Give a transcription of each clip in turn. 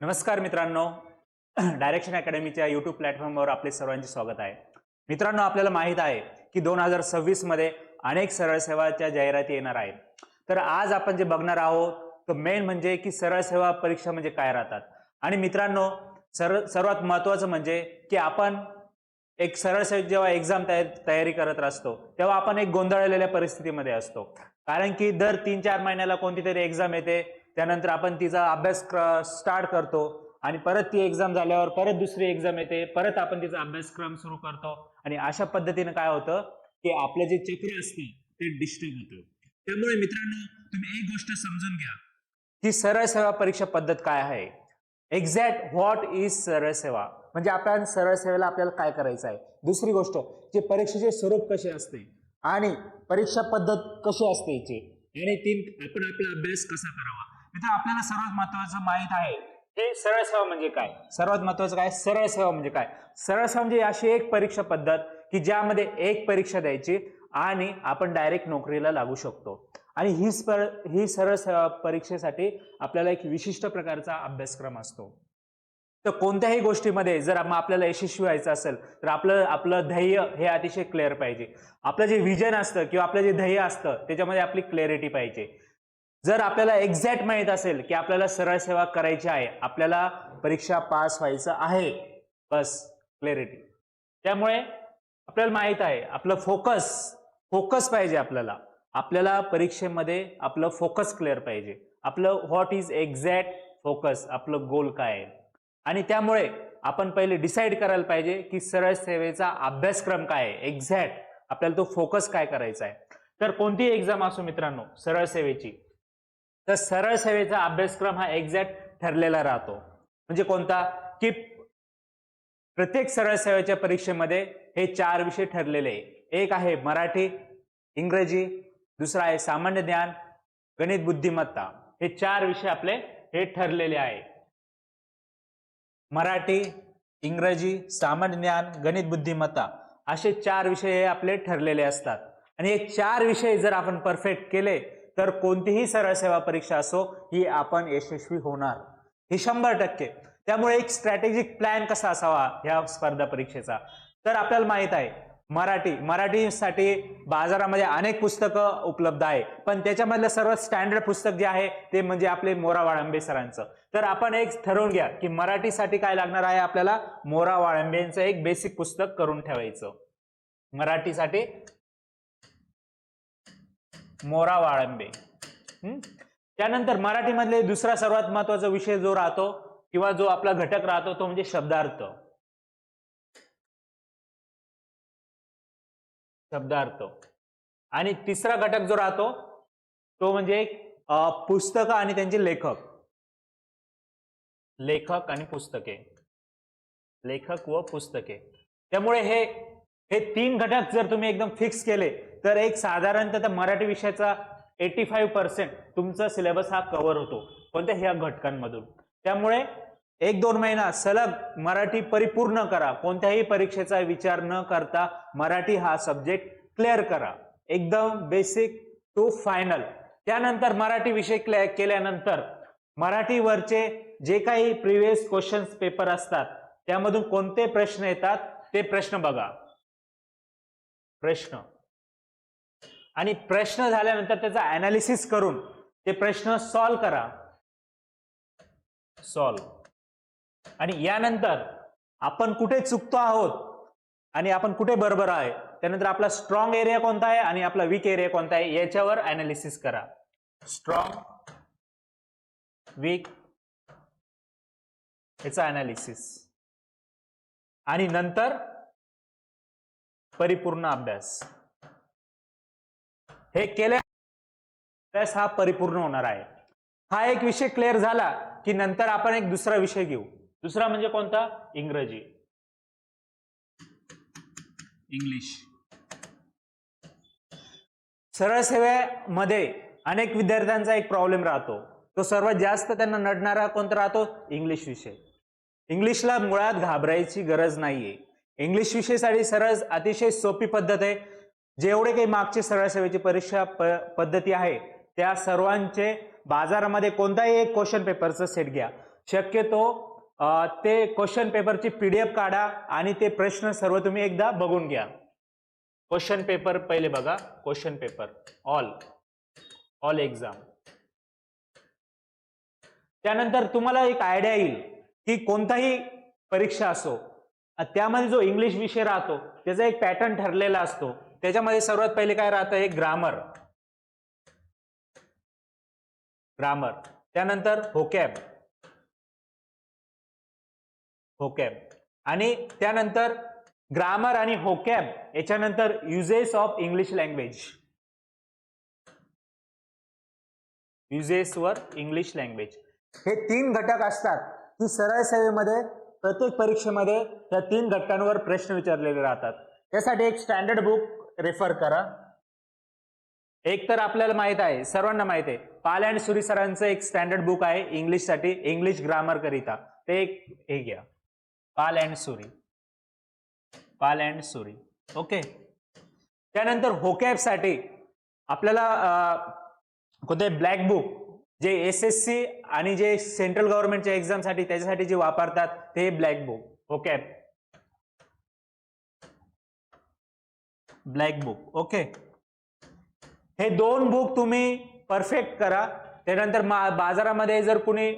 नमस्कार मित्रांनो, direction अकॅडमीच्या YouTube प्लॅटफॉर्मवर आपले सर्वांचे स्वागत आहे. मित्रांनो, आपल्याला माहित आहे की 2026 मध्ये अनेक सरळ सेवाच्या जाहिराती येणार आहेत. तर आज आपण जे बघणार आहोत तो मेन म्हणजे की सरळ सेवा परीक्षा म्हणजे काय राहतात. आणि मित्रांनो, सर्वात महत्त्वाचं म्हणजे की आपण एक सरळ सेवा जेव्हा एक्झाम तयारी करत असतो तेव्हा आपण एक गोंधळलेल्या परिस्थितीमध्ये असतो. कारण की दर 3-4 महिन्याला कोणती तरी एक्झाम येते, त्यानंतर आपण तिचा अभ्यास स्टार्ट करतो आणि परत ती एक्झाम झाल्यावर परत दुसरी एक्झाम येते, परत आपण तिचा अभ्यासक्रम सुरू करतो आणि अशा पद्धतीने काय होतं की आपलं जे चक्र असतं ते डिस्टर्ब होतं. त्यामुळे मित्रांनो, तुम्ही एक गोष्ट समजून घ्या की सरळ सेवा परीक्षा पद्धत काय आहे. एक्झॅक्ट व्हॉट इज सरळ सेवा म्हणजे आपण सरळ सेवेला आपल्याला काय करायचं आहे. दुसरी गोष्ट, जे परीक्षेचे स्वरूप कसे असते आणि परीक्षा पद्धत कशी असते याची, आणि तीन आपण आपला अभ्यास कसा करावा. मित्र, आपल्याला सर्वात महत्वाचं माहित आहे की सरळ सेवा म्हणजे काय. सर्वात महत्वाचं काय, सरळ सेवा म्हणजे काय. सरळ सेवा म्हणजे अशी एक परीक्षा पद्धत की ज्यामध्ये एक परीक्षा द्यायची आणि आपण डायरेक्ट नोकरीला लागू शकतो. आणि ही सरळ सेवा परीक्षेसाठी आपल्याला एक विशिष्ट प्रकारचा अभ्यासक्रम असतो. तर कोणत्याही गोष्टीमध्ये जर आपल्याला यशस्वी व्हायचं असेल तर आपलं ध्येय हे अतिशय क्लिअर पाहिजे. आपलं जे विजन असतं किंवा आपलं जे ध्येय असतं त्याच्यामध्ये आपली क्लॅरिटी पाहिजे. जर आपल्याला एक्झॅक्ट माहित असेल की आपल्याला सरळ सेवा करायची आहे, आपल्याला परीक्षा पास व्हायचं आहे, बस क्लॅरिटी. त्यामुळे आपल्याला माहित आहे आपलं फोकस पाहिजे. आपल्याला परीक्षेमध्ये आपलं फोकस क्लिअर पाहिजे. आपलं व्हॉट इज एक्झॅक्ट फोकस, आपलं गोल काय आहे. आणि त्यामुळे आपण पहिले डिसाईड करायला पाहिजे की सरळ सेवेचा अभ्यासक्रम काय आहे, एक्झॅक्ट आपल्याला तो फोकस काय करायचा आहे. तर कोणतीही एक्झाम असो मित्रांनो सरळ सेवेची, तर सरळ सेवेचा अभ्यासक्रम हा एक्झॅक्ट ठरलेला राहतो. म्हणजे कोणता, की प्रत्येक सरळ सेवेच्या परीक्षेमध्ये हे 4 विषय ठरलेले आहे. एक आहे मराठी, इंग्रजी, दुसरा आहे सामान्य ज्ञान, गणित बुद्धिमत्ता. हे 4 विषय आपले हे ठरलेले आहे. मराठी, इंग्रजी, सामान्य ज्ञान, गणित बुद्धिमत्ता असे 4 विषय हे आपले ठरलेले असतात. आणि हे 4 विषय जर आपण परफेक्ट केले तर कोणतीही सरळ सेवा परीक्षा असो ही आपण यशस्वी होणार, हे 100%. त्यामुळे एक स्ट्रॅटेजिक प्लॅन कसा असावा ह्या स्पर्धा परीक्षेचा, तर आपल्याला माहित आहे मराठीसाठी बाजारामध्ये अनेक पुस्तकं उपलब्ध आहे, पण त्याच्यामधलं सर्वात स्टँडर्ड पुस्तक जे आहे ते म्हणजे आपले मोरा वाळंबे सरांचं. तर आपण एक ठरवून घ्या की मराठीसाठी काय लागणार आहे, आपल्याला मोरा वाळंबेंचं एक बेसिक पुस्तक करून ठेवायचं. मराठीसाठी मोरा वाळंबे. त्यानंतर मराठीमधले दुसरा सर्वात महत्वाचा विषय जो राहतो किंवा जो आपला घटक राहतो तो म्हणजे शब्दार्थ. आणि तिसरा घटक जो राहतो तो म्हणजे पुस्तकं आणि त्यांचे लेखक आणि पुस्तके, लेखक व पुस्तके. त्यामुळे हे 3 घटक जर तुम्ही एकदम फिक्स केले तर एक साधारणतः मराठी विषयाचा 85% तुमचा सिलेबस हा कव्हर होतो कोणत्या ह्या घटकांमधून. त्यामुळे 1-2 महिना सलग मराठी परिपूर्ण करा. कोणत्याही परीक्षेचा विचार न करता मराठी हा सब्जेक्ट क्लिअर करा, एकदम बेसिक टू फायनल. त्यानंतर मराठी विषय केल्यानंतर मराठीवरचे जे काही प्रिव्हियस क्वेश्चन्स पेपर असतात त्यामधून कोणते प्रश्न येतात ते प्रश्न बघा. आणि प्रश्न झाल्यानंतर त्याचा अनालिसिस करून ते प्रश्न सॉल्व्ह करा. आणि यानंतर आपण कुठे चुकतो आहोत आणि आपण कुठे बरोबर आहे, त्यानंतर आपला स्ट्रॉंग एरिया कोणता आहे आणि आपला वीक एरिया कोणता आहे याच्यावर अनालिसिस करा. स्ट्रॉंग, वीक याचा अनालिसिस. आणि नंतर परिपूर्ण अभ्यास. हे केल्यास हा परिपूर्ण होणार आहे. हा एक विषय क्लिअर झाला की नंतर आपण एक दुसरा विषय घेऊ. दुसरा म्हणजे कोणता, इंग्लिश. सरळ सेवेमध्ये अनेक विद्यार्थ्यांचा एक प्रॉब्लेम राहतो, तो सर्वात जास्त त्यांना नडणारा कोणता राहतो, इंग्लिश विषय. इंग्लिशला मुळात घाबरायची गरज नाहीये. इंग्लिश विषयासाठी सरळ अतिशय सोपी पद्धत आहे. जेवढे काही मागचे सरळ सेवेची परीक्षा पद्धती आहे त्या सर्वांचे बाजारामध्ये कोणताही एक क्वेश्चन पेपरचा सेट घ्या. शक्यतो ते क्वेश्चन पेपरची PDF काढा आणि ते प्रश्न सर्व तुम्ही एकदा बघून घ्या. क्वेश्चन पेपर पहिले बघा, क्वेश्चन पेपर ऑल एक्झाम. त्यानंतर तुम्हाला एक आयडिया येईल की कोणताही परीक्षा असो त्यामध्ये जो इंग्लिश विषय राहतो त्याचा एक पॅटर्न ठरलेला असतो. त्याच्यामध्ये सर्वात पहिले काय राहतं, एक ग्रामर, त्यानंतर व्होकॅब आणि त्यानंतर ग्रामर आणि व्होकॅब याच्यानंतर युजेस ऑफ इंग्लिश लँग्वेज, युजेसवर इंग्लिश लँग्वेज. हे 3 घटक असतात की सरळ सेवेमध्ये प्रत्येक परीक्षेमध्ये त्या 3 घटकांवर प्रश्न विचारलेले राहतात. त्यासाठी एक स्टँडर्ड बुक रेफर करा. एक तर आपल्याला माहित आहे, सर्वांना माहित आहे, पाल अँड सुरी सरांचं एक स्टँडर्ड बुक आहे इंग्लिशसाठी, इंग्लिश ग्रामर करिता. ते एक हे घ्या, पाल अँड सुरी. ओके. त्यानंतर व्होकॅब साठी आपल्याला कोणते ब्लॅक बुक, जे SSC आणि जे सेंट्रल गव्हर्नमेंटच्या एक्झाम साठी त्याच्यासाठी जे वापरतात ते black book, vocab black book. Okay. हे 2 बुक तुम्ही परफेक्ट करा. त्यानंतर बाजारामध्ये जर कुणी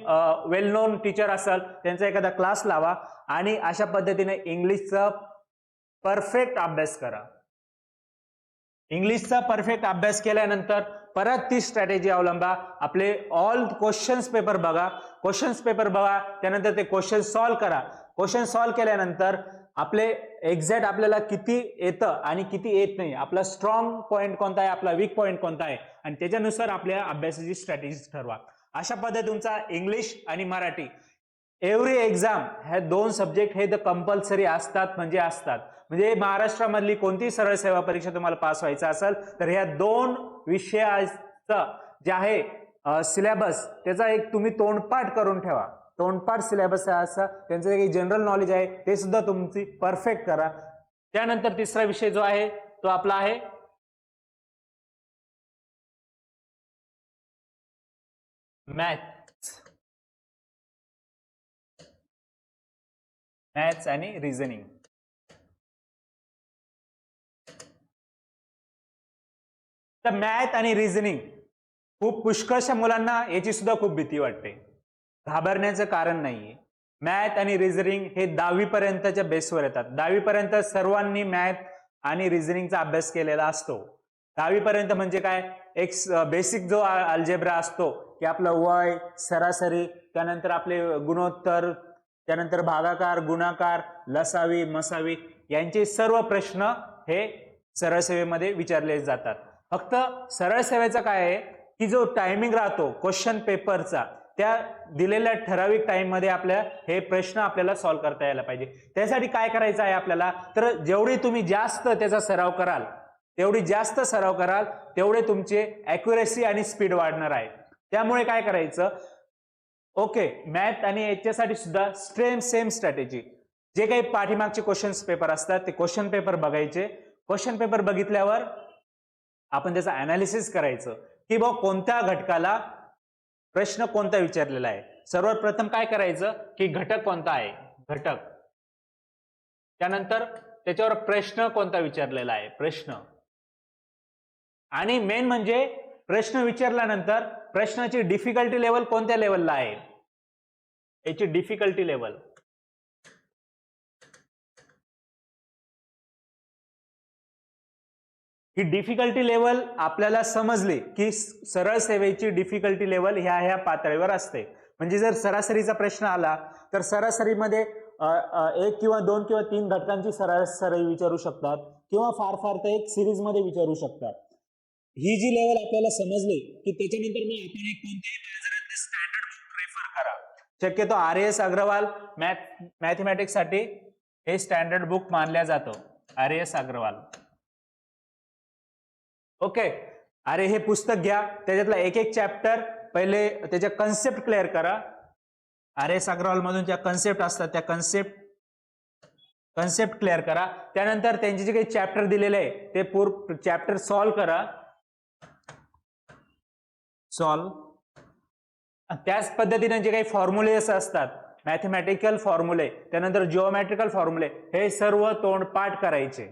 वेल नोन टीचर असेल त्यांचा एखादा क्लास लावा आणि अशा पद्धतीने इंग्लिशचा परफेक्ट अभ्यास करा. इंग्लिशचा परफेक्ट अभ्यास केल्यानंतर परत ती स्ट्रॅटेजी अवलंबा. आपले ऑल क्वेश्चन्स पेपर बघा, त्यानंतर ते क्वेश्चन सॉल्व्ह करा. क्वेश्चन सॉल्व्ह केल्यानंतर आपले एक्झॅक्ट आपल्याला किती येतं आणि किती येत नाही, आपला स्ट्रॉंग पॉईंट कोणता आहे, आपला वीक पॉईंट कोणता आहे आणि त्याच्यानुसार आपल्या अभ्यासाची स्ट्रॅटेजी ठरवा. अशा पद्धतीने तुमचा इंग्लिश आणि मराठी एव्हरी एक्झाम ह्या 2 सब्जेक्ट हे कंपल्सरी असतात म्हणजे महाराष्ट्रामधली कोणतीही सरळ सेवा परीक्षा तुम्हाला पास व्हायचं असेल तर ह्या 2 विषयाचं जे आहे सिलेबस त्याचा एक तुम्ही तोंडपाठ करून ठेवा. तोंडपाठ सिलेबस असा, त्यांचं जे जनरल नॉलेज आहे ते सुद्धा तुमची परफेक्ट करा. त्यानंतर तिसरा विषय जो आहे तो आपला आहे मॅथ्स आणि रिझनिंग. तर मॅथ आणि रिझनिंग खूप पुष्कळशा मुलांना याची सुद्धा खूप भीती वाटते. घाबरण्याचं कारण नाहीये. मॅथ आणि रिझनिंग हे 10वी पर्यंतच्या बेसवर येतात. 10वी पर्यंत सर्वांनी मॅथ आणि रिझनिंगचा अभ्यास केलेला असतो. 10वी पर्यंत म्हणजे काय, एक बेसिक जो अल्जेब्रा असतो की आपलं वय, सरासरी, त्यानंतर आपले गुणोत्तर, त्यानंतर भागाकार, गुणाकार, लसावी, मसावी यांचे सर्व प्रश्न हे सरळ सेवेमध्ये विचारले जातात. फक्त सरळ सेवेचा काय आहे की जो टायमिंग राहतो क्वेश्चन पेपरचा, त्या दिलेल्या ठराविक टाइम मध्ये आपल्या हे प्रश्न आपल्याला सॉल्व्ह करता यायला पाहिजे. त्यासाठी काय करायचं आहे आपल्याला, तर जेवढी तुम्ही जास्त त्याचा सराव कराल तेवढे तुमचे ॲक्युरेसी आणि स्पीड वाढणार आहे. त्यामुळे काय करायचं, ओके, मॅथ आणि याच्यासाठी सुद्धा सेम स्ट्रॅटेजी. जे काही पाठीमागचे क्वेश्चन पेपर असतात ते क्वेश्चन पेपर बघायचे. क्वेश्चन पेपर बघितल्यावर आपण त्याचा अनालिसिस करायचं की बघ कोणत्या घटकाला प्रश्न कोणता विचारलेला आहे. सर्वात प्रथम काय करायचं की घटक कोणता आहे, घटक, त्यानंतर त्याच्यावर प्रश्न कोणता विचारलेला आहे, प्रश्न, आणि मेन म्हणजे प्रश्न विचारल्यानंतर प्रश्नाची डिफिकल्टी लेवल कोणत्या लेवलला आहे, याची डिफिकल्टी लेवल. ही डिफिकल्टी लेवल आपल्याला समजली की सरळ सेवेची डिफिकल्टी लेवल ह्या पातळीवर असते. म्हणजे जर सरासरीचा प्रश्न आला तर सरासरीमध्ये 1 किंवा 2 किंवा 3 घटकांची सरासरी विचारू शकतात किंवा फार तर एक सिरीज मध्ये विचारू शकतात. ही जी लेवल आपल्याला समजली की त्याच्यानंतर मग आपण एक कोणत्याही बाजारातले स्टँडर्ड बुक प्रेफर करा. शक्यतो RAS अग्रवाल मॅथमॅटिक्स साठी हे स्टँडर्ड बुक मानल्या जातो, RAS अग्रवाल. ओके. अरे हे पुस्तक घ्या, त्याच्यातला एक चॅप्टर पहिले त्याच्या कन्सेप्ट क्लिअर करा. RAS अग्रवाल मधून ज्या कन्सेप्ट असतात त्या कन्सेप्ट क्लिअर करा. त्यानंतर त्यांचे जे काही चॅप्टर दिलेले आहे ते पूर्ण चॅप्टर सॉल्व्ह करा, त्याच पद्धतीने जे काही फॉर्म्युलेस असतात, मॅथमॅटिकल फॉर्म्युले, त्यानंतर जिओमॅट्रिकल फॉर्म्युले, हे सर्व तोंडपाठ करायचे.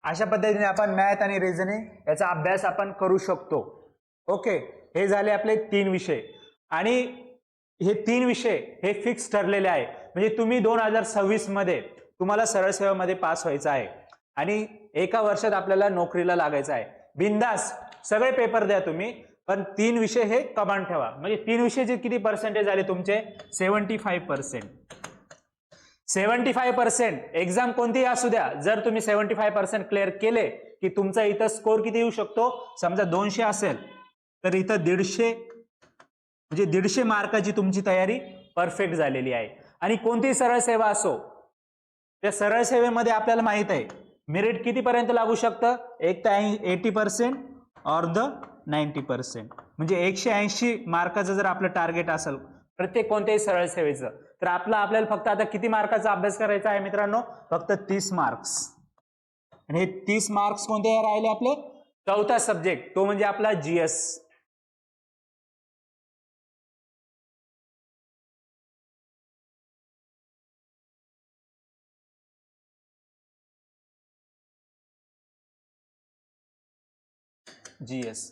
अशा पद्धतीने आपण मॅथ आणि रिझनिंग याचा अभ्यास आपण करू शकतो. ओके, हे झाले आपले 3 विषय. आणि हे 3 विषय हे फिक्स ठरलेले आहे. म्हणजे तुम्ही 2026 मध्ये तुम्हाला सरळ सेवेमध्ये पास व्हायचं आहे आणि एका वर्षात आपल्याला नोकरीला लागायचं आहे. बिंदास सगळे पेपर द्या तुम्ही, पण 3 विषय हे कमांड ठेवा. म्हणजे 3 विषयाचे किती पर्सेंटेज आले तुमचे? 75%. 75% एक्झाम कोणतीही असू द्या, जर तुम्ही 75% क्लिअर केले की तुमचा इथं स्कोर किती येऊ शकतो? समजा 200 असेल तर इथं 150, म्हणजे 150 मार्काची तुमची तयारी परफेक्ट झालेली आहे. आणि कोणतीही सरळ सेवा असो, त्या सरळ सेवेमध्ये आपल्याला माहित आहे मेरिट कितीपर्यंत लागू शकतं? एक तर 80% और द 90%. म्हणजे 180 मार्काचं जर आपलं टार्गेट असेल प्रत्येक कोणत्याही सरळ सेवेचं, तर आपल्याला फक्त आता किती मार्काचा अभ्यास करायचा आहे मित्रांनो? फक्त 30 मार्क्स. आणि हे 30 मार्क्स कोणते राहिले आपले? चौथा सब्जेक्ट, तो म्हणजे आपला जीएस. जीएस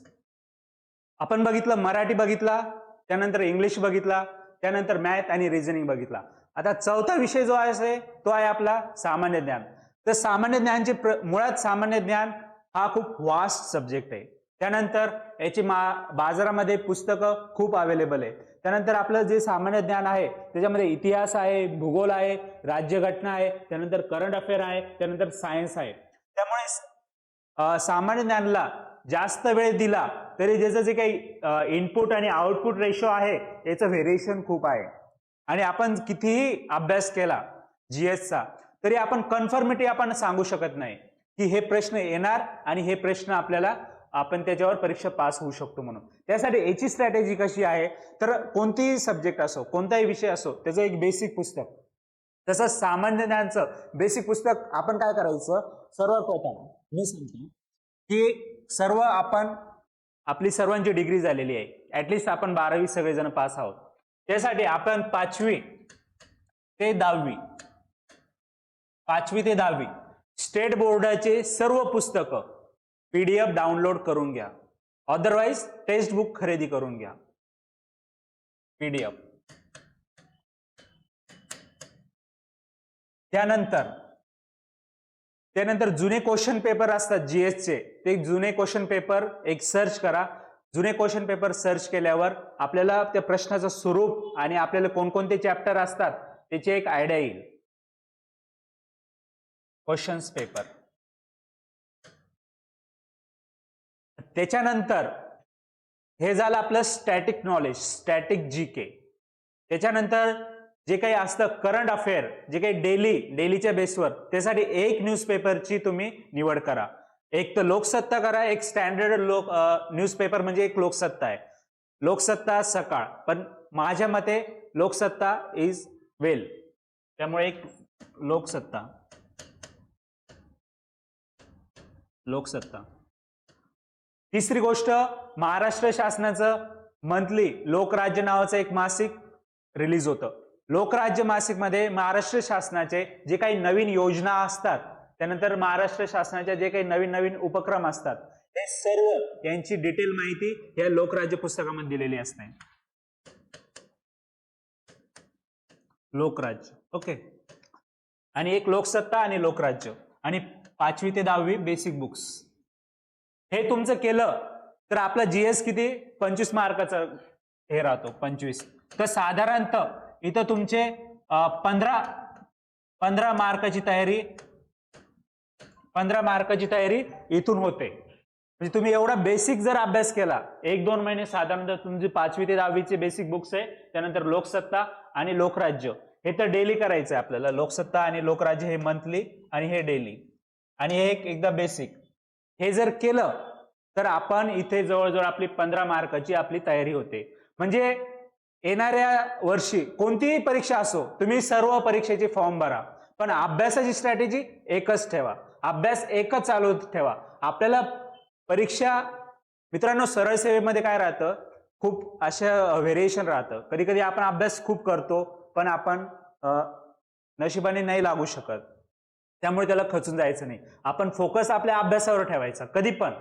आपण बघितलं, मराठी बघितला, त्यानंतर इंग्लिश बघितला, त्यानंतर मॅथ आणि रिझनिंग बघितला. आता चौथा विषय जो आहे तो आहे आपला सामान्य ज्ञान. तर सामान्य ज्ञानचे मुळात सामान्य ज्ञान हा खूप वास्ट सब्जेक्ट आहे. त्यानंतर याची बाजारामध्ये पुस्तकं खूप अवेलेबल आहे. त्यानंतर आपलं जे सामान्य ज्ञान आहे त्याच्यामध्ये इतिहास आहे, भूगोल आहे, राज्यघटना आहे, त्यानंतर करंट अफेअर आहे, त्यानंतर सायन्स आहे. त्यामुळे सामान्य ज्ञानाला जास्त वेळ दिला तरी त्याचं जे काही इनपुट आणि आउटपुट रेशो आहे याचं व्हेरिएशन खूप आहे. आणि आपण कितीही अभ्यास केला जीएसचा तरी आपण कन्फर्मिटी आपण सांगू शकत नाही की हे प्रश्न येणार आणि हे प्रश्न आपण त्याच्यावर परीक्षा पास होऊ शकतो म्हणून. त्यासाठी याची स्ट्रॅटेजी कशी आहे, तर कोणतेही सब्जेक्ट असो, कोणताही विषय असो, त्याचं एक बेसिक पुस्तक. तसंच सामान्य ज्ञानचं बेसिक पुस्तक आपण काय करायचं, सर्वप्रथम मी सांगतो की आपली सर्वांची डिग्री झालेली आहे, ऍटलिस्ट आपण 12वी सगळेजण पास आहोत. त्यासाठी आपण 5वी ते 10वी स्टेट बोर्डाचे सर्व पुस्तकं PDF डाउनलोड करून घ्या, अदरवाइज टेक्स्ट बुक खरेदी करून घ्या PDF. त्यानंतर जुने क्वेश्चन पेपर असतात जीएसचे, ते जुने क्वेश्चन पेपर एक सर्च करा. जुने क्वेश्चन पेपर सर्च केल्यावर आपल्याला त्या प्रश्नाचं स्वरूप आणि आपल्याला कोणकोणते चॅप्टर असतात त्याची एक आयडिया येईल. Questions paper. त्याच्यानंतर हे झालं आपलं स्टॅटिक नॉलेज, स्टॅटिक जीके. त्याच्यानंतर जे काही असतं करंट अफेअर, जे काही डेलीच्या बेसवर, त्यासाठी एक न्यूजपेपरची तुम्ही निवड करा. एक तर लोकसत्ता करा, एक स्टँडर्ड न्यूजपेपर म्हणजे एक लोकसत्ता आहे. लोकसत्ता सकाळ, पण माझ्या मते लोकसत्ता इज वेल, त्यामुळे एक लोकसत्ता. तिसरी गोष्ट, महाराष्ट्र शासनाचं मंथली लोकराज्य नावाचं एक मासिक रिलीज होतं. लोकराज्य मासिक मध्ये महाराष्ट्र शासनाचे जे काही नवीन योजना असतात, त्यानंतर महाराष्ट्र शासनाच्या जे काही नवीन उपक्रम असतात, ते सर्व यांची डिटेल माहिती या लोकराज्य पुस्तकामध्ये दिलेली असते. लोकराज्य, ओके. आणि एक लोकसत्ता आणि लोकराज्य. आणि 5वी ते 10वी बेसिक बुक्स. हे तुमचं केलं तर आपला जीएस किती? 25 मार्काचा हे राहतो, 25. तर साधारणतः इथं तुमचे 15 मार्काची तयारी इथून होते. म्हणजे तुम्ही एवढा बेसिक जर अभ्यास केला, 1-2 महिने साधारणतः तुमची 5वी ते 10वीचे बेसिक बुक्स आहे. त्यानंतर लोकसत्ता आणि लोकराज्य हे तर डेली करायचं आहे आपल्याला. लोकसत्ता आणि लोकराज्य हे मंथली आणि हे डेली, आणि हे एकदा बेसिक. हे जर केलं तर आपण इथे जवळजवळ आपली 15 मार्काची आपली तयारी होते. म्हणजे येणाऱ्या वर्षी कोणतीही परीक्षा असो, तुम्ही सर्व परीक्षेचे फॉर्म भरा, पण अभ्यासाची स्ट्रॅटेजी एकच ठेवा, अभ्यास एकच चालू ठेवा. आपल्याला परीक्षा, मित्रांनो, सरळ सेवेमध्ये काय राहतं, खूप अशा व्हेरिएशन राहतं. कधी कधी आपण अभ्यास खूप करतो पण आपण नशिबाने नाही लागू शकत, त्यामुळे त्याला खचून जायचं नाही. आपण फोकस आपल्या अभ्यासावर ठेवायचा. कधी पण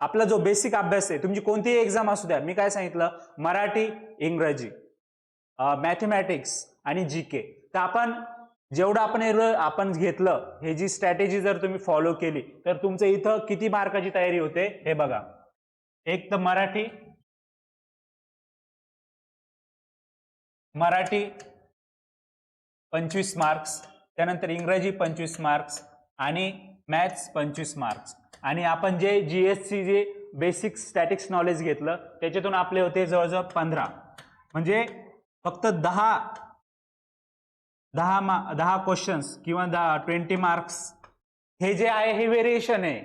आपला जो बेसिक अभ्यास आहे, तुमची कोणतीही एक्झाम असू द्या, मी काय सांगितलं, मराठी, इंग्रजी, मॅथमॅटिक्स आणि जीके, तर आपण जेवढं आपण घेतलं, हे जी स्ट्रॅटेजी जर तुम्ही फॉलो केली तर तुमचं इथं किती मार्काची तयारी होते हे बघा. एक तर मराठी 25 मार्क्स, त्यानंतर इंग्रजी 25 मार्क्स आणि मॅथ्स 25 मार्क्स. आणि आपण जे जीएसची जे बेसिक स्टॅटिक्स नॉलेज घेतलं त्याच्यातून आपले होते जवळजवळ 15, म्हणजे फक्त 10 क्वेश्चन्स किंवा 20 मार्क्स. हे जे आहे हे व्हेरिएशन आहे,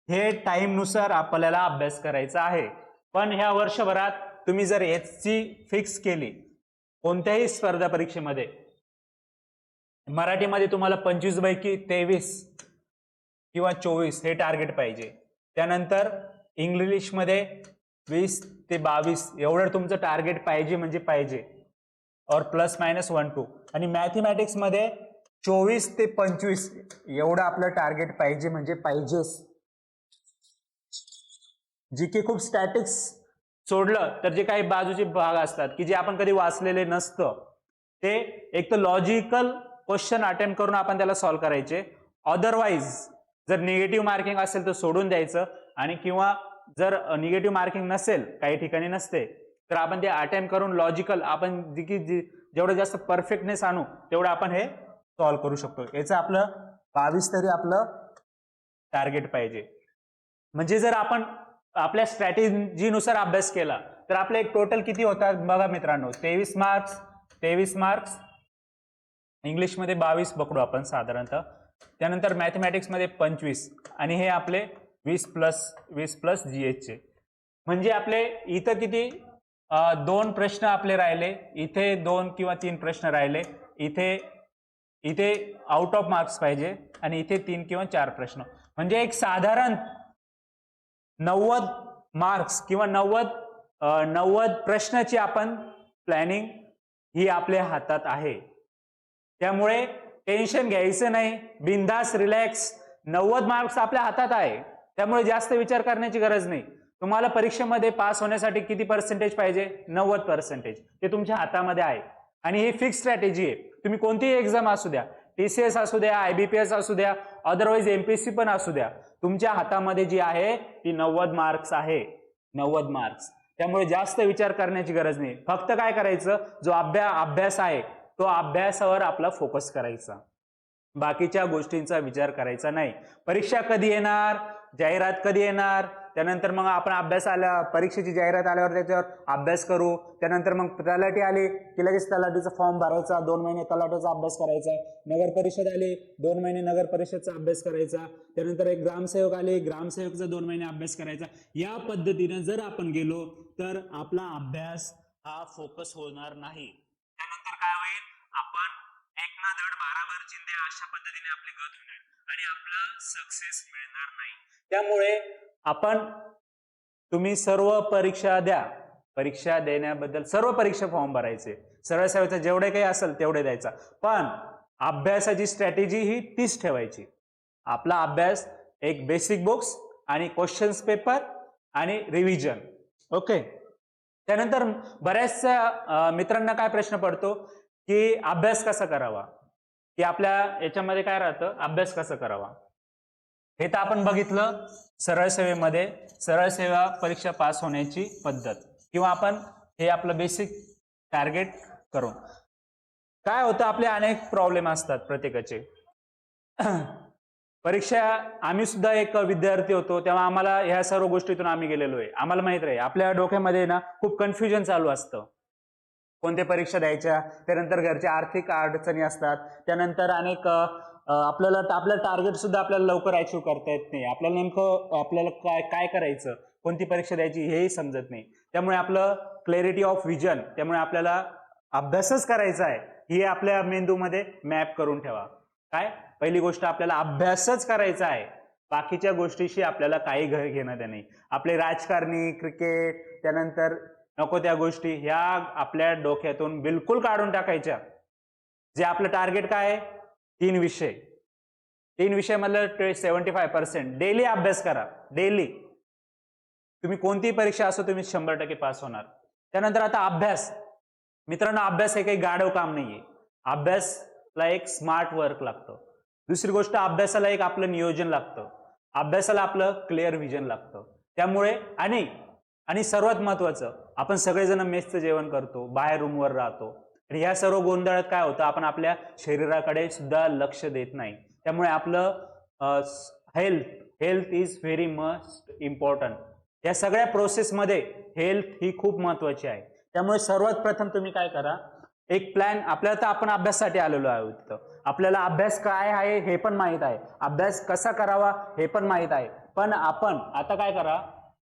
हे टाइम नुसार आपल्याला अभ्यास करायचा आहे. पण ह्या वर्षभरात तुम्ही जर एचसी फिक्स केली कोणत्याही स्पर्धा परीक्षेमध्ये, मराठीमध्ये तुम्हाला 25 पैकी 23 किंवा 24 हे टार्गेट पाहिजे. त्यानंतर इंग्लिशमध्ये 20 ते 22 एवढं तुमचं टार्गेट पाहिजे म्हणजे पाहिजे, और प्लस मायनस 1-2. आणि मॅथमॅटिक्स मध्ये 24 ते 25 एवढं आपलं टार्गेट पाहिजे म्हणजे पाहिजेच. जीके खूप स्टॅटिक्स सोडलं तर जे काही बाजूचे भाग असतात की जे आपण कधी वाचलेले नसतं, ते एक तर लॉजिकल क्वेश्चन अटेम्प्ट करून आपण त्याला सॉल्व्ह करायचे. अदरवाईज जर निगेटिव्ह मार्किंग असेल तर सोडून द्यायचं, आणि किंवा जर निगेटिव्ह मार्किंग नसेल, काही ठिकाणी नसते, तर आपण ते अटेम्प्ट करून लॉजिकल आपण जेवढं जास्त परफेक्टनेस आणू तेवढं आपण हे सॉल्व्ह करू शकतो. याचं आपलं 22 तरी आपलं टार्गेट पाहिजे. म्हणजे जर आपण आपल्या स्ट्रॅटेजीनुसार अभ्यास केला तर आपले एक टोटल किती होतात बघा मित्रांनो, 23 मार्क्स, इंग्लिशमध्ये 22 पकडू आपण साधारणतः, त्यानंतर मॅथमॅटिक्समध्ये 25, आणि हे आपले 20 प्लस जीएचचे. म्हणजे आपले इथं किती 2 प्रश्न आपले राहिले, इथे 2 किंवा 3 प्रश्न राहिले, इथे आउट ऑफ मार्क्स पाहिजे, आणि इथे 3 किंवा 4 प्रश्न. म्हणजे एक साधारण 90 मार्क्स किंवा 90 प्रश्नाची आपण प्लॅनिंग ही आपल्या हातात आहे. त्यामुळे टेन्शन घ्यायचं नाही, बिंदास रिलॅक्स. 90 मार्क्स आपल्या हातात आहे, त्यामुळे जास्त विचार करण्याची गरज नाही. तुम्हाला परीक्षेमध्ये पास होण्यासाठी किती पर्सेंटेज पाहिजे? 90%. ते तुमच्या हातामध्ये आहे, आणि ही फिक्स स्ट्रॅटेजी आहे. तुम्ही कोणतीही एक्झाम असू द्या, टीसीएस असू द्या, आयबीपीएस असू द्या, अदरवाईज एमपीएससी पण असू द्या, तुमच्या हातामध्ये जी आहे ती 90 मार्क्स आहे. 90 मार्क्स. त्यामुळे जास्त विचार करण्याची गरज नाही. फक्त काय करायचं, जो अभ्यास आहे तो अभ्यासावर आपला फोकस करायचा, बाकीच्या गोष्टींचा विचार करायचा नाही. परीक्षा कधी येणार, जाहिरात कधी येणार, त्यानंतर मग आपण परीक्षेची जाहिरात आल्यावर त्याच्यावर अभ्यास करू. त्यानंतर मग तलाठी आली की लगेच तलाठीचा फॉर्म भरायचा, 2 महिने तलाठीचा अभ्यास करायचा. नगर परिषद आली, 2 महिने नगर परिषदचा अभ्यास करायचा. त्यानंतर एक ग्रामसेवक आले, ग्रामसेवकचा 2 महिने अभ्यास करायचा. या पद्धतीने जर आपण गेलो तर आपला अभ्यास हा फोकस होणार नाही. त्यानंतर काय होईल, आपण एक ना धड भाराभर चिंध्या अशा पद्धतीने आपली गत होणार आणि आपला सक्सेस मिळणार नाही. त्यामुळे तुम्ही सर्व परीक्षा द्या. परीक्षा देण्याबद्दल सर्व परीक्षा फॉर्म भरायचे, सरळ सेवेचा जेवढे काही असेल तेवढे द्यायचा, पण अभ्यासाची स्ट्रॅटेजी ही तीच ठेवायची. आपला अभ्यास एक बेसिक बुक्स आणि क्वेश्चन्स पेपर आणि रिव्हिजन. ओके. त्यानंतर बऱ्याचशा मित्रांना काय प्रश्न पडतो की अभ्यास कसा करावा, की आपल्या याच्यामध्ये काय राहतं, अभ्यास कसा करावा. हे तर आपण बघितलं सरळ सेवेमध्ये, सरळ सेवा परीक्षा पास होण्याची पद्धत, किंवा आपण हे आपलं बेसिक टार्गेट करून. काय होतं, आपले अनेक प्रॉब्लेम असतात प्रत्येकाचे. परीक्षा, आम्ही सुद्धा एक विद्यार्थी होतो तेव्हा आम्हाला ह्या सर्व गोष्टीतून आम्ही गेलेलो आहे. आम्हाला माहित आहे, आपल्या डोक्यामध्ये ना खूप कन्फ्युजन चालू असतं, कोणत्या परीक्षा द्यायच्या, त्यानंतर घरच्या आर्थिक अडचणी असतात, त्यानंतर अनेक आपलं टार्गेट सुद्धा आपल्याला लवकर अचीव्ह करता येत नाही. आपल्याला नेमकं काय करायचं, कोणती परीक्षा द्यायची हेही समजत नाही. त्यामुळे आपलं क्लॅरिटी ऑफ विजन, त्यामुळे आपल्याला अभ्यासच करायचा आहे ही आपल्या मेंदूमध्ये मॅप करून ठेवा. काय, पहिली गोष्ट आपल्याला अभ्यासच करायचा आहे, बाकीच्या गोष्टीशी आपल्याला काही घेणं नाही. आपले राजकारणी, क्रिकेट, त्यानंतर नको त्या गोष्टी ह्या आपल्या डोक्यातून बिलकुल काढून टाकायच्या. जे आपलं टार्गेट काय आहे, 3 विषय मधलं 75% डेली अभ्यास करा. डेली तुम्ही कोणतीही परीक्षा असो तुम्ही 100% पास होणार. त्यानंतर आता अभ्यास. मित्रांनो, अभ्यास हे काही गाढव काम नाहीये. अभ्यासला एक स्मार्ट वर्क लागतं. दुसरी गोष्ट, अभ्यासाला एक आपलं नियोजन लागतं. अभ्यासाला आपलं क्लिअर व्हिजन लागतं. त्यामुळे आणि सर्वात महत्वाचं, आपण सगळेजण मेसचं जेवण करतो, बाहेर रूमवर राहतो आणि ह्या सर्व गोंधळात काय होतं, आपण आपल्या शरीराकडे सुद्धा लक्ष देत नाही. त्यामुळे आपलं health is very must important. या सगळ्या प्रोसेसमध्ये हेल्थ ही खूप महत्वाची आहे. त्यामुळे सर्वात प्रथम तुम्ही काय करा, एक प्लॅन. आपल्याला तर आपण अभ्यासासाठी आलेलो आहोत, आपल्याला अभ्यास काय आहे हे पण माहित आहे, अभ्यास कसा करावा हे पण माहित आहे. पण आपण आता काय करा,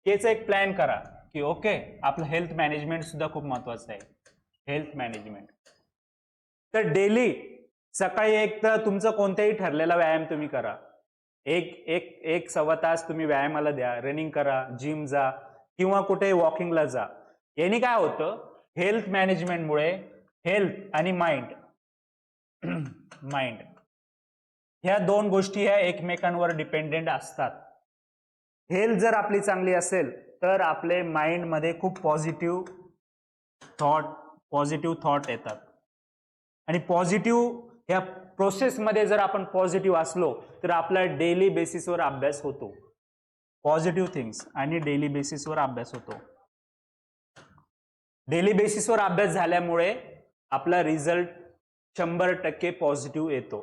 हेच एक प्लॅन करा की ओके, आपलं हेल्थ मॅनेजमेंट सुद्धा खूप महत्वाचं आहे. Health management. तर डेली सकाळी एक तर तुमचं कोणताही ठरलेला व्यायाम तुम्ही करा. एक सव्वा तास तुम्ही व्यायामाला द्या. रनिंग करा, जिम जा किंवा कुठे वॉकिंगला जा. याने काय होतं, हेल्थ मॅनेजमेंटमुळे हेल्थ आणि माइंड ह्या दोन गोष्टी ह्या एकमेकांवर डिपेंडेंट असतात. हेल्थ जर आपली चांगली असेल तर आपले माइंड मध्ये खूप पॉझिटिव्ह थॉट येतात आणि ह्या प्रोसेसमध्ये जर आपण पॉझिटिव्ह असलो तर आपला डेली बेसिसवर अभ्यास होतो. पॉझिटिव्ह थिंग्स आणि डेली बेसिसवर अभ्यास होतो. डेली बेसिसवर अभ्यास झाल्यामुळे आपला रिझल्ट 100% पॉझिटिव्ह येतो.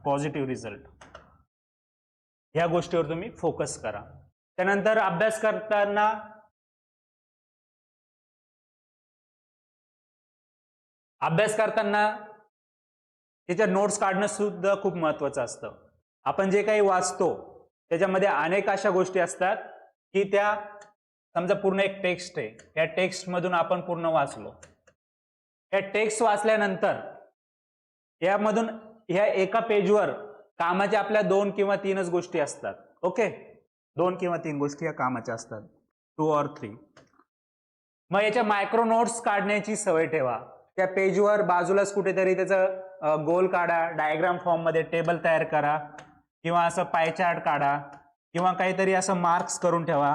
Positive result. ह्या गोष्टीवर तुम्ही फोकस करा. त्यानंतर अभ्यास करताना त्याच्या नोट्स काढणं सुद्धा खूप महत्वाचं असतं. आपण जे काही वाचतो त्याच्यामध्ये अनेक अशा गोष्टी असतात की त्या, समजा पूर्ण एक टेक्स्ट आहे, या टेक्स्ट मधून आपण पूर्ण वाचलो. या टेक्स्ट वाचल्यानंतर यामधून ह्या एका पेजवर कामाच्या आपल्या 2 किंवा 3च गोष्टी असतात. ओके, 2 किंवा 3 गोष्टी या कामाच्या असतात, 2 or 3. मग याच्या मायक्रो नोट्स काढण्याची सवय ठेवा. त्या पेजवर बाजूलाच कुठेतरी त्याचं गोल काढा, डायग्राम फॉर्म मध्ये टेबल तयार करा किंवा असं पाय चार्ट काढा किंवा काहीतरी असं मार्क्स करून ठेवा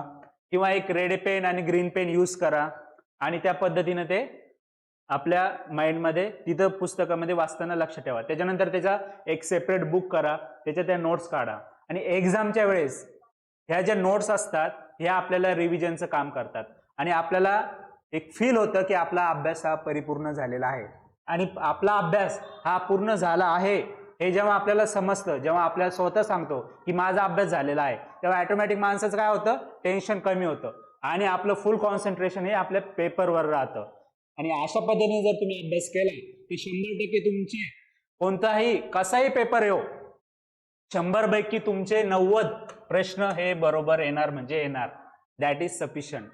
किंवा एक रेड पेन आणि ग्रीन पेन यूज करा आणि त्या पद्धतीने ते आपल्या माइंडमध्ये तिथं पुस्तकामध्ये वाचताना लक्ष ठेवा. त्याच्यानंतर त्याचा एक सेपरेट बुक करा, त्याच्या त्या नोट्स काढा आणि एक्झामच्या वेळेस ह्या ज्या नोट्स असतात ह्या आपल्याला रिव्हिजनचं काम करतात आणि आपल्याला एक फील होतं की आपला अभ्यास हा परिपूर्ण झालेला आहे. आणि आपला अभ्यास हा पूर्ण झाला आहे हे जेव्हा आपल्याला समजतं, जेव्हा आपल्याला स्वतः सांगतो की माझा अभ्यास झालेला आहे, तेव्हा ऑटोमॅटिक माणसाचं काय होतं, टेन्शन कमी होतं आणि आपलं फुल कॉन्सन्ट्रेशन हे आपल्या पेपरवर राहतं. आणि अशा पद्धतीने जर तुम्ही अभ्यास केला तर 100% तुमचे कोणताही कसाही पेपर येऊ, 100 पैकी तुमचे 90 प्रश्न हे बरोबर येणार म्हणजे येणार. That is sufficient.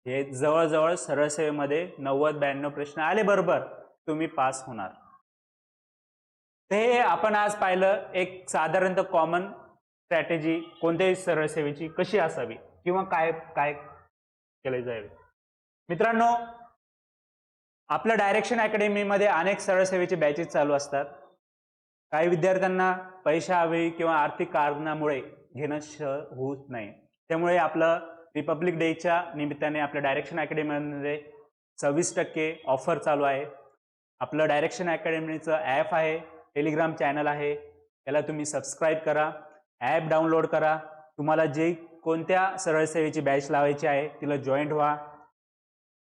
हे जवळजवळ सरळ सेवेमध्ये 90-92 प्रश्न आले बरोबर, तुम्ही पास होणार. ते आपण आज पाहिलं एक साधारणतः कॉमन स्ट्रॅटेजी कोणत्याही सरळ सेवेची कशी असावी किंवा काय काय केले जावे. मित्रांनो, आपल्या डायरेक्शन अकॅडमीमध्ये अनेक सरळ सेवेचे बॅचेस चालू असतात. काही विद्यार्थ्यांना पैशाअभावी किंवा आर्थिक कारणामुळे घेणं होत नाही. त्यामुळे आपलं रिपब्लिक डेच्या निमित्ताने आपल्या डायरेक्शन अकॅडमीमध्ये 26% ऑफर चालू आहे. आपलं डायरेक्शन अकॅडमीचं ॲप आहे, टेलिग्राम चॅनल आहे, त्याला तुम्ही सबस्क्राईब करा, ॲप डाउनलोड करा. तुम्हाला जे कोणत्या सरळ सेवेची बॅच लावायची आहे तिला जॉईंट व्हा,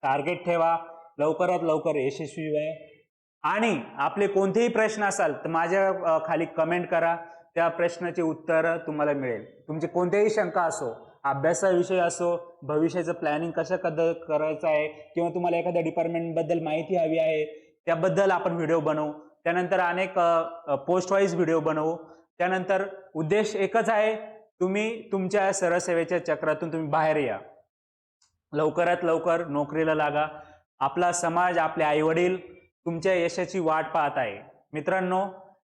टार्गेट ठेवा, लवकरात लवकर यशस्वी व्हा आणि आपले कोणतेही प्रश्न असाल तर माझ्या खाली कमेंट करा. त्या प्रश्नाचे उत्तर तुम्हाला मिळेल. तुमचे कोणतेही शंका असो, अभ्यासाविषयी असो, भविष्याचं प्लॅनिंग कसं करायचं आहे किंवा तुम्हाला एखाद्या डिपार्टमेंटबद्दल माहिती हवी आहे त्याबद्दल आपण व्हिडिओ बनवू. त्यानंतर अनेक पोस्ट वाईज व्हिडिओ बनवू. त्यानंतर उद्देश एकच आहे, तुम्ही तुमच्या सरळ सेवेच्या चक्रातून तुम्ही बाहेर या, लवकरात लवकर नोकरीला लागा. आपला समाज, आपले आईवडील तुमच्या यशाची वाट पाहत आहे. मित्रांनो,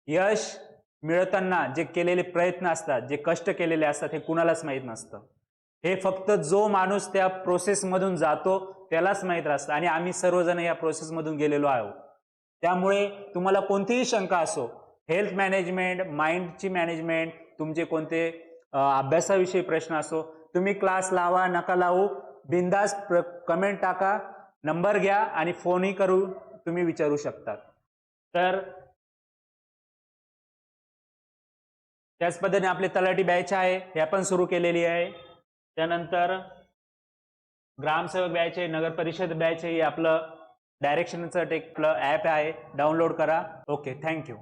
यश मिळवताना जे केलेले प्रयत्न असतात, जे कष्ट केलेले असतात हे कुणालाच माहीत नसतं. हे फक्त जो माणूस त्या प्रोसेसमधून जातो त्यालाच माहीत असतं आणि आम्ही सर्वजण या प्रोसेसमधून गेलेलो आहोत. त्यामुळे तुम्हाला कोणतीही शंका असो, हेल्थ मॅनेजमेंट, माइंडची मॅनेजमेंट, तुमचे कोणते अभ्यासाविषयी प्रश्न असो, तुम्ही क्लास लावा नका लावू, बिंदास कमेंट टाका, नंबर घ्या आणि फोनही करू तुम्ही विचारू शकता. तर त्याच पद्धतीने आपले तलाठी बॅच आहे, हे आपण सुरू केलेली आहे. त्यानंतर ग्रामसेवक बॅच आहे, नगर परिषद बॅच आहे, हे आपलं डायरेक्शनचं टेक ॲप आहे, डाउनलोड करा. Okay, thank you.